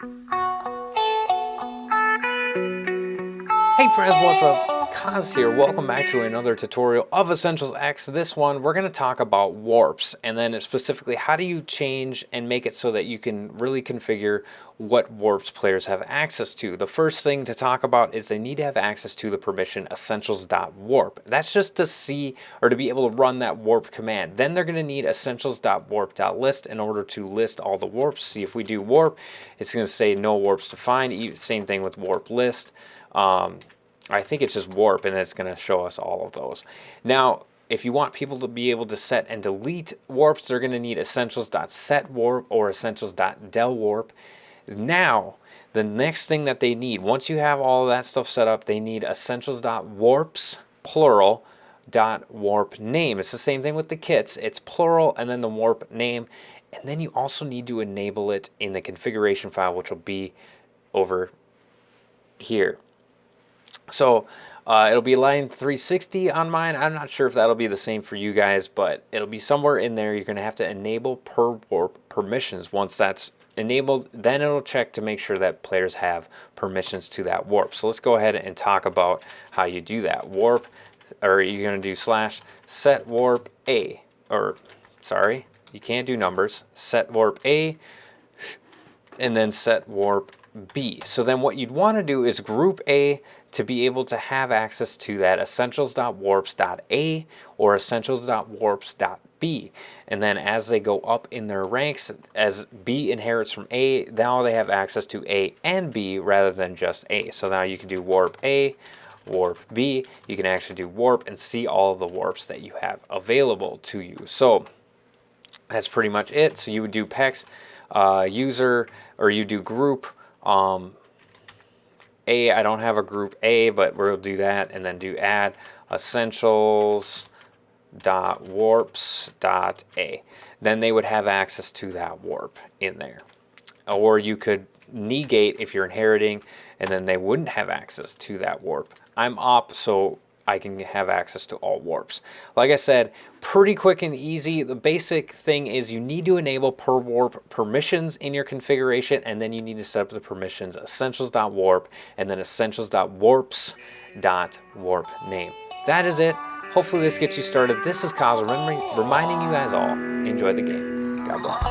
Hey friends, what's up? Kaz here. Welcome back to another tutorial of EssentialsX. This one, we're going to talk about warps, and then specifically how do you change and make it so that you can really configure what warps players have access to. The first thing to talk about is they need to have access to the permission essentials.warp. That's just to see or to be able to run that warp command. Then they're going to need essentials.warp.list in order to list all the warps. See, if we do warp, it's going to say no warps to find. Same thing with warp list. I think it's just warp, and it's going to show us all of those. Now, if you want people to be able to set and delete warps, they're going to need essentials.setWarp or essentials.delwarp. Now, the next thing that they need, once you have all of that stuff set up, they need essentials.warps, plural, .warp name. It's the same thing with the kits. It's plural and then the warp name. And then you also need to enable it in the configuration file, which will be over here. So it'll be line 360 on mine. I'm not sure if that'll be the same for you guys, but it'll be somewhere in there. You're going to have to enable per warp permissions. Once that's enabled, then it'll check to make sure that players have permissions to that warp. So let's go ahead and talk about how you do that. Warp, or you're going to do /set warp A, or sorry, you can't do numbers. Set warp A, and then set warp B. So then what you'd want to do is group A to be able to have access to that essentials.warps.A or essentials.warps.B. And then as they go up in their ranks, as B inherits from A, now they have access to A and B rather than just A. So now you can do warp A, warp B. You can actually do warp and see all of the warps that you have available to you. So that's pretty much it. So you would do PEX user, or you do group A. I don't have a group A, but we'll do that, and then do add essentials.warps.A. Then they would have access to that warp in there. Or you could negate if you're inheriting, and then they wouldn't have access to that warp. I'm up, so I can have access to all warps. Like I said, pretty quick and easy. The basic thing is you need to enable per warp permissions in your configuration, and then you need to set up the permissions essentials.warp and then essentials.warps.warp name. That is it. Hopefully this gets you started. This is Kaz reminding you guys all, enjoy the game. God bless.